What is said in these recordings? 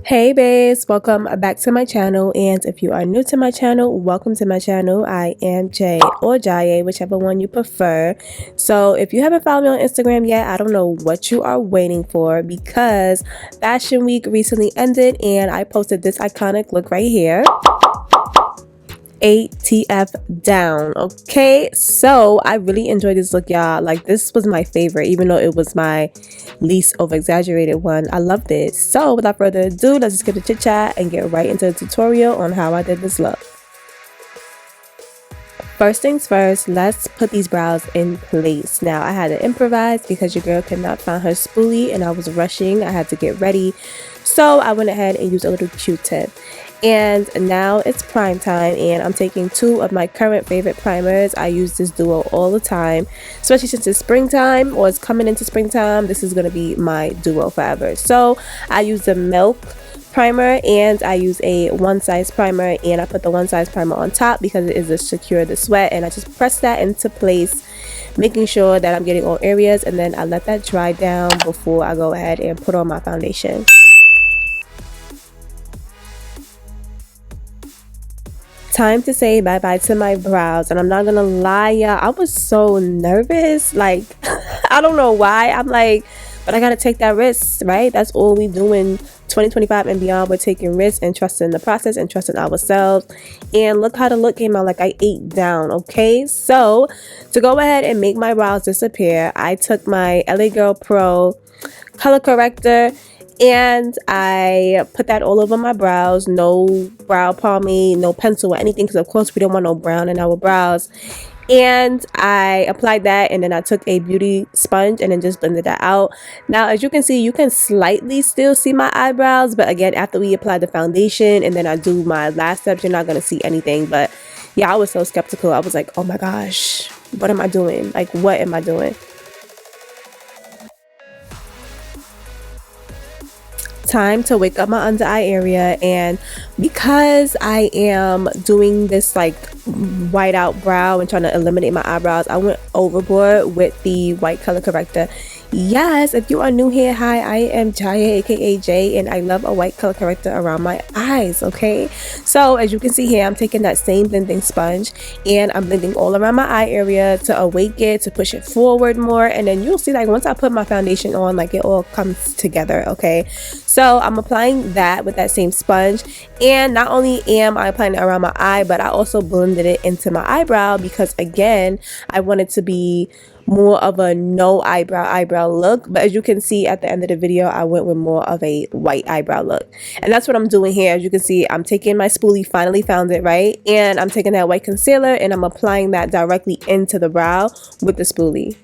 Hey babes, welcome back to my channel, and if you are new to my channel, welcome to my channel. I am Jay or Jaiye, whichever one you prefer. So if you haven't followed me on Instagram yet, I don't know what you are waiting for, because Fashion Week recently ended and I posted this iconic look right here. ATF down. Okay, so I really enjoyed this look, y'all. Like, this was my favorite, even though it was my least over exaggerated one. I loved it. So without further ado, let's just get the chit chat and get right into the tutorial on how I did this look. First things first, let's put these brows in place. Now, I had to improvise because your girl could not find her spoolie and I was rushing. I had to get ready. So I went ahead and used a little Q-tip. And now it's prime time, and I'm taking two of my current favorite primers. I use this duo all the time, especially since it's springtime or it's coming into springtime. This is going to be my duo forever. So I use the Milk primer and I use a one size primer, and I put the one size primer on top because it is to secure the sweat, and I just press that into place, making sure that I'm getting all areas, and then I let that dry down before I go ahead and put on my foundation. Time to say bye-bye to my brows, and I'm not gonna lie, y'all, I was so nervous. Like, I don't know why. I'm like, but I gotta take that risk, right? That's all we do in 2025 and beyond. We're taking risks and trusting the process and trusting ourselves. And look how the look came out. Like, I ate down. Okay, so to go ahead and make my brows disappear, I took my LA Girl Pro color corrector and I put that all over my brows. No brow pomade, no pencil or anything, because of course we don't want no brown in our brows. And I applied that, and then I took a beauty sponge and then just blended that out. Now, as you can see, you can slightly still see my eyebrows, but again, after we apply the foundation and then I do my last steps, you're not going to see anything. But yeah, I was so skeptical. I was like, oh my gosh, what am I doing? Like, what am I doing? Time to wake up my under eye area, and because I am doing this like white out brow and trying to eliminate my eyebrows, I went overboard with the white color corrector. Yes, if you are new here, hi, I am Jaiye, aka Jay, and I love a white color corrector around my eyes. Okay, so as you can see here, I'm taking that same blending sponge and I'm blending all around my eye area to awake it, to push it forward more, and then you'll see, like, once I put my foundation on, like, it all comes together. Okay, so I'm applying that with that same sponge, and not only am I applying it around my eye, but I also blended it into my eyebrow, because again, I want it to be more of a no eyebrow look. But as you can see at the end of the video, I went with more of a white eyebrow look, and that's what I'm doing here. As you can see, I'm taking my spoolie, finally found it, right, and I'm taking that white concealer and I'm applying that directly into the brow with the spoolie.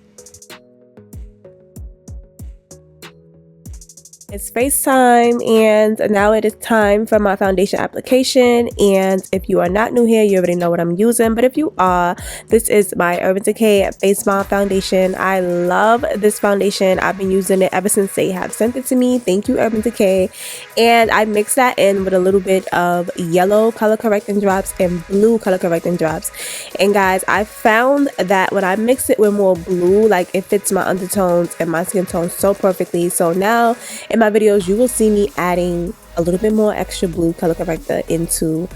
It's FaceTime, and now it is time for my foundation application. And if you are not new here, you already know what I'm using, but if you are, this is my Urban Decay Face Bomb foundation. I love this foundation. I've been using it ever since they have sent it to me. Thank you, Urban Decay. And I mix that in with a little bit of yellow color correcting drops and blue color correcting drops. And guys, I found that when I mix it with more blue, like, it fits my undertones and my skin tone so perfectly. So now in my videos, you will see me adding a little bit more extra blue color corrector into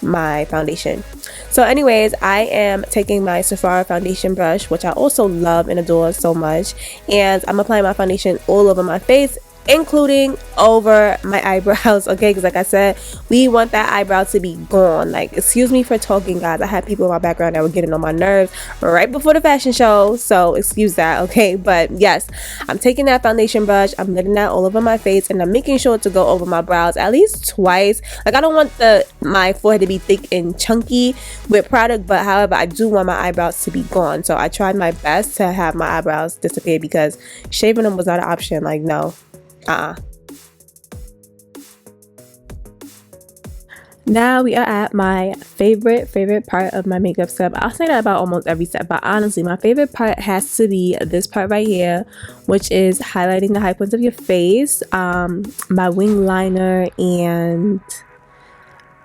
my foundation. So anyways, I am taking my Sephora foundation brush, which I also love and adore so much, and I'm applying my foundation all over my face, including over my eyebrows. Okay, because like I said, we want that eyebrow to be gone. Like, excuse me for talking, guys, I had people in my background that were getting on my nerves right before the fashion show, so excuse that. Okay, but yes, I'm taking that foundation brush, I'm letting that all over my face, and I'm making sure to go over my brows at least twice. Like, I don't want my forehead to be thick and chunky with product, but however, I do want my eyebrows to be gone. So I tried my best to have my eyebrows disappear, because shaving them was not an option. Like, no. Now we are at my favorite part of my makeup step. I'll say that about almost every step, but honestly, my favorite part has to be this part right here, which is highlighting the high points of your face, my wing liner, and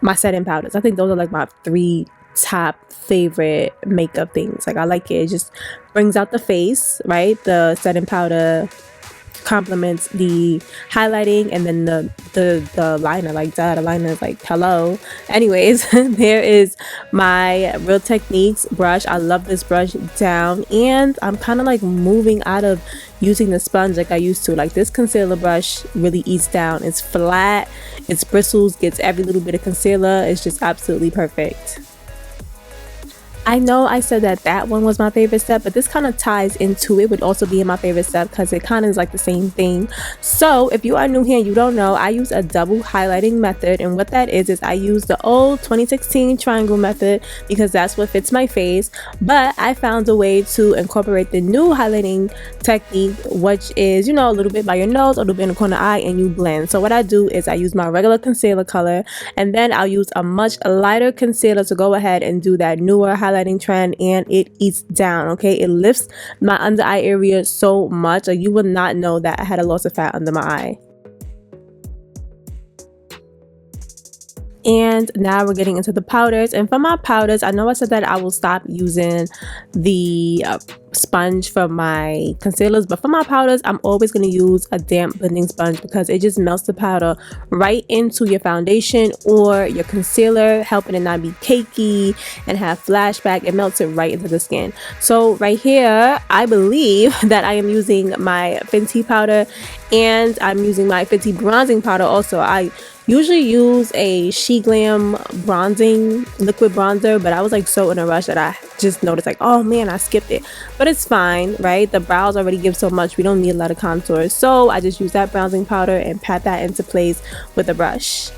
my setting powders. I think those are like my three top favorite makeup things. Like, I like it. It just brings out the face, right? The setting powder complements the highlighting, and then the liner, like that, the liner is like hello. Anyways, there is my Real Techniques brush. I love this brush down, and I'm kind of like moving out of using the sponge like I used to. Like, this concealer brush really eats down. It's flat, its bristles gets every little bit of concealer. It's just absolutely perfect. I know I said that one was my favorite step, but this kind of ties into it, would also be in my favorite step because it kind of is like the same thing. So if you are new here and you don't know, I use a double highlighting method, and what that is I use the old 2016 triangle method because that's what fits my face, but I found a way to incorporate the new highlighting technique, which is, you know, a little bit by your nose, a little bit in the corner eye, and you blend. So what I do is I use my regular concealer color, and then I'll use a much lighter concealer to go ahead and do that newer highlighting trend, and it eats down. Okay, it lifts my under eye area so much, like you would not know that I had a loss of fat under my eye. And now we're getting into the powders, and for my powders, I know I said that I will stop using the sponge for my concealers, but for my powders I'm always going to use a damp blending sponge because it just melts the powder right into your foundation or your concealer, helping it not be cakey and have flashback. It melts it right into the skin. So right here I believe that I am using my Fenty powder, and I'm using my Fenty bronzing powder also. I usually use a She Glam bronzing liquid bronzer, but I was like so in a rush that I just noticed like, oh man, I skipped it. But it's fine, right? The brows already give so much, we don't need a lot of contour. So I just use that bronzing powder and pat that into place with a brush.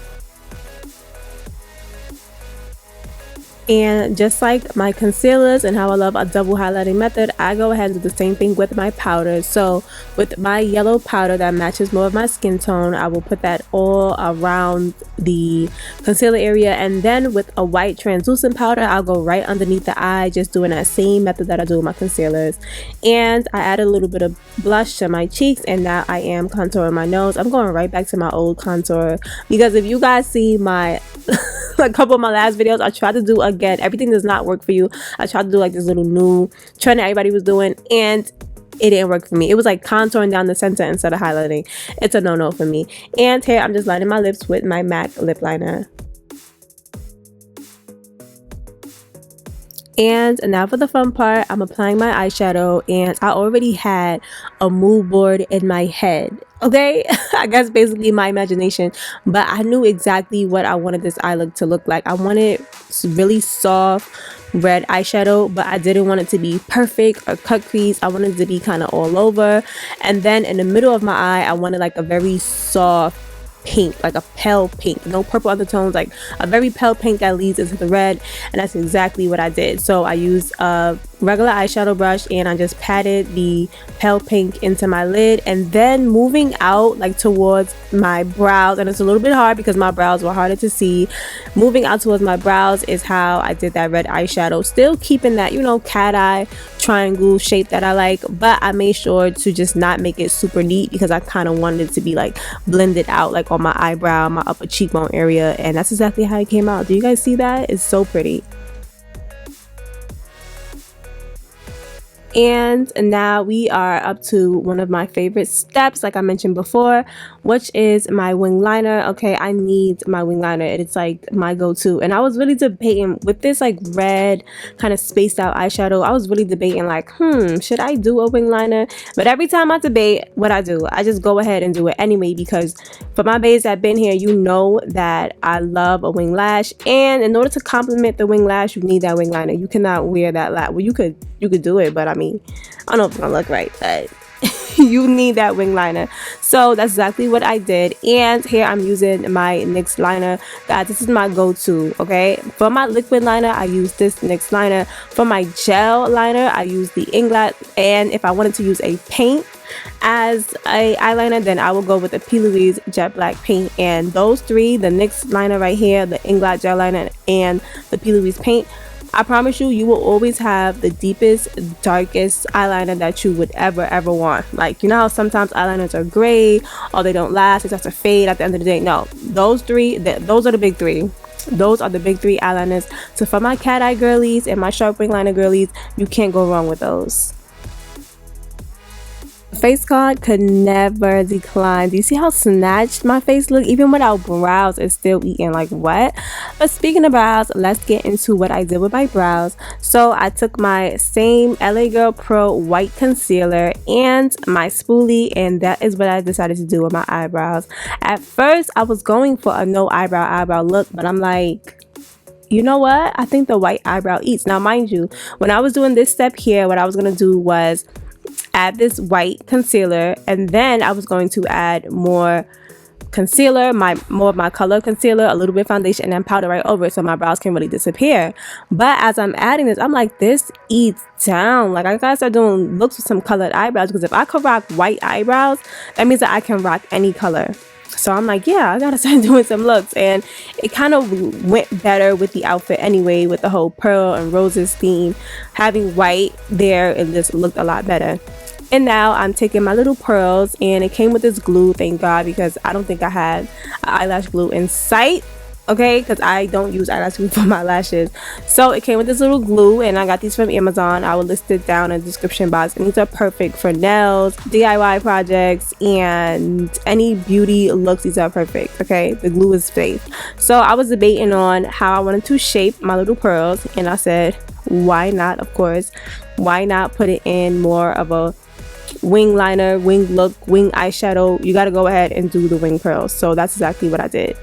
And just like my concealers and how I love a double highlighting method, I go ahead and do the same thing with my powders. So with my yellow powder that matches more of my skin tone, I will put that all around the concealer area, and then with a white translucent powder I'll go right underneath the eye, just doing that same method that I do with my concealers. And I add a little bit of blush to my cheeks, and now I am contouring my nose. I'm going right back to my old contour because if you guys see my a couple of my last videos, I tried to do again, everything does not work for you. I tried to do like this little new trend that everybody was doing, and it didn't work for me. It was like contouring down the center instead of highlighting. It's a no-no for me. And here I'm just lining my lips with my MAC lip liner. And now for the fun part, I'm applying my eyeshadow, and I already had a mood board in my head. Okay, I guess basically my imagination, but I knew exactly what I wanted this eye look to look like. I wanted really soft red eyeshadow, but I didn't want it to be perfect or cut crease. I wanted it to be kind of all over, and then in the middle of my eye I wanted like a very soft pink, like a pale pink, no purple undertones, like a very pale pink that leads into the red. And that's exactly what I did. So I used a regular eyeshadow brush and I just patted the pale pink into my lid, and then moving out like towards my brows, and it's a little bit hard because my brows were harder to see. Moving out towards my brows is how I did that red eyeshadow, still keeping that, you know, cat eye triangle shape that I like, but I made sure to just not make it super neat because I kind of wanted it to be like blended out like on my eyebrow, my upper cheekbone area, and that's exactly how it came out. Do you guys see that? It's so pretty. And now we are up to one of my favorite steps, like I mentioned before, which is my wing liner. Okay, I need my wing liner. It's like my go-to, and I was really debating with this like red kind of spaced out eyeshadow. I was really debating like, should I do a wing liner? But every time I debate, what I do, I just go ahead and do it anyway, because for my babes that have been here, you know that I love a wing lash, and in order to complement the wing lash, you need that wing liner. You cannot wear that lash. Well, you could do it, but I mean, I don't know if it's gonna look right, but you need that wing liner. So that's exactly what I did. And here I'm using my NYX liner. Guys, this is my go-to. Okay, for my liquid liner I use this NYX liner. For my gel liner I use the Inglot, and if I wanted to use a paint as a eyeliner, then I will go with the P. Louise Jet Black paint. And those three, the NYX liner right here, the Inglot gel liner, and the P. Louise paint, I promise you, you will always have the deepest, darkest eyeliner that you would ever want. Like, you know how sometimes eyeliners are gray or they don't last, it starts to fade at the end of the day? No, those three, those are the big three. Those are the big three eyeliners. So for my cat eye girlies and my sharp wing liner girlies, you can't go wrong with those. Face card could never decline. Do you see how snatched my face look? Even without brows, it's still eating like what? But speaking of brows, let's get into what I did with my brows. So I took my same LA Girl Pro white concealer and my spoolie, and that is what I decided to do with my eyebrows. At first, I was going for a no eyebrow look, but I'm like, you know what? I think the white eyebrow eats. Now, mind you, when I was doing this step here, what I was going to do was add this white concealer, and then I was going to add more concealer, more of my color concealer, a little bit of foundation, and then powder right over it so my brows can really disappear. But as I'm adding this, I'm like, this eats down. Like, I gotta start doing looks with some colored eyebrows, because if I could rock white eyebrows, that means that I can rock any color. So I'm like, yeah, I gotta start doing some looks, and it kind of went better with the outfit anyway, with the whole pearl and roses theme. Having white there, it just looked a lot better. And now I'm taking my little pearls, and it came with this glue, thank God, because I don't think I had eyelash glue in sight, okay, because I don't use eyelash glue for my lashes. So it came with this little glue, and I got these from Amazon. I will list it down in the description box, and these are perfect for nails, DIY projects, and any beauty looks. These are perfect, okay? The glue is safe. So I was debating on how I wanted to shape my little pearls, and I said, why not? Of course, why not put it in more of a wing liner, wing look, wing eyeshadow? You got to go ahead and do the wing pearls. So that's exactly what I did.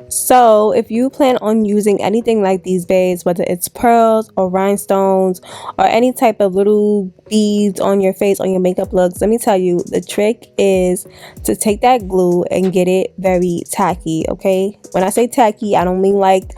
So if you plan on using anything like these bays, whether it's pearls or rhinestones or any type of little beads on your face, on your makeup looks, let me tell you, the trick is to take that glue and get it very tacky, okay? When I say tacky, I don't mean like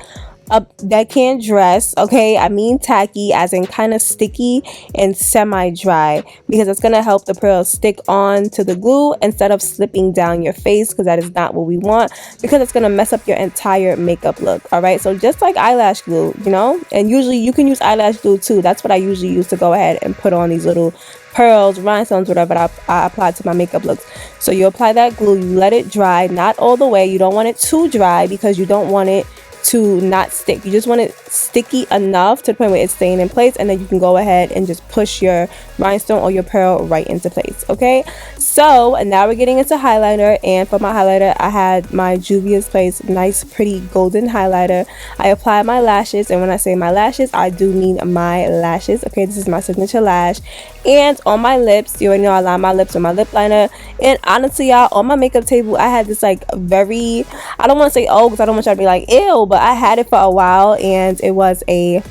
that can't dress, okay? I mean tacky, as in kind of sticky and semi-dry, because it's gonna help the pearls stick on to the glue instead of slipping down your face, because that is not what we want, because it's gonna mess up your entire makeup look. All right, so just like eyelash glue, you know, and usually you can use eyelash glue too. That's what I usually use to go ahead and put on these little pearls, rhinestones, whatever I apply to my makeup looks. So you apply that glue, you let it dry, not all the way. You don't want it too dry, because you don't want it to not stick. You just want it sticky enough to the point where it's staying in place, and then you can go ahead and just push your rhinestone or your pearl right into place, okay? So now we're getting into highlighter, and for my highlighter, I had my Juvia's Place nice pretty golden highlighter. I applied my lashes, and when I say my lashes, I do mean my lashes, okay? This is my signature lash. And on my lips, you already know I line my lips with my lip liner. And honestly, y'all, on my makeup table, I had this like very, I don't want to say because I don't want y'all to be like ew, but I had it for a while, and it was a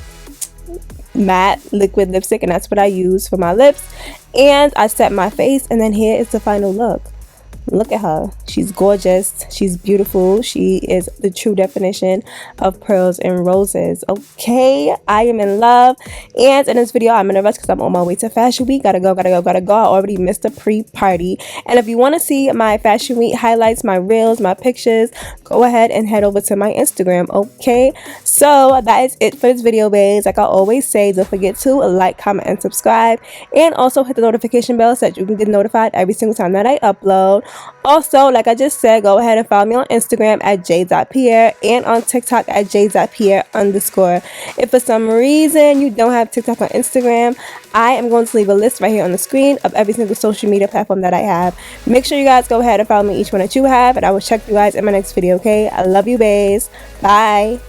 matte liquid lipstick, and that's what I use for my lips. And I set my face, and then here is the final look. Look at her. She's gorgeous. She's beautiful. She is the true definition of pearls and roses. Okay, I am in love. And in this video, I'm in a rush because I'm on my way to Fashion Week. Gotta go. I already missed the pre-party. And if you want to see my Fashion Week highlights, my reels, my pictures, go ahead and head over to my Instagram. Okay, so that is it for this video, babes. Like I always say, don't forget to like, comment, and subscribe. And also hit the notification bell so that you can get notified every single time that I upload. Also, like I just said, go ahead and follow me on Instagram at Jaiye.Pierre and on TikTok at Jaiye.Pierre_. If for some reason you don't have TikTok or Instagram, I am going to leave a list right here on the screen of every single social media platform that I have. Make sure you guys go ahead and follow me each one that you have, and I will check you guys in my next video, okay? I love you, babes. Bye.